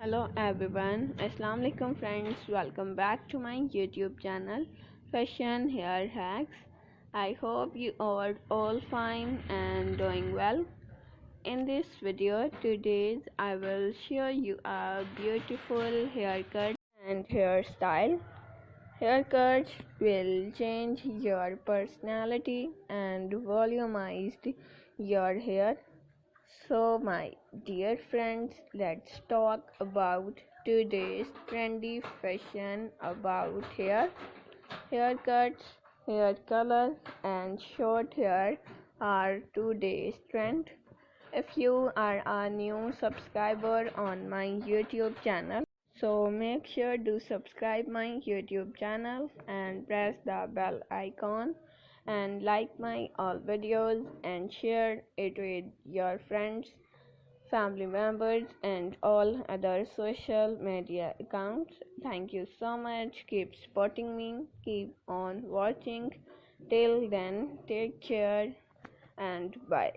Hello everyone, Assalamu alaikum friends. Welcome back to my YouTube channel, Fashion Hair Hacks. I hope you are all fine and doing well. In this video today I will show you a beautiful haircut and hairstyle. Haircuts will change your personality and volumize your hair. So, my dear friends, let's talk about today's trendy fashion about haircuts, hair color, and short hair are today's trend. If you are a new subscriber on my YouTube channel, so make sure to subscribe my YouTube channel and press the bell icon and like my all videos and share it with your friends, family members and all other social media accounts. Thank you so much. Keep supporting me. Keep on watching. Till then, take care and bye.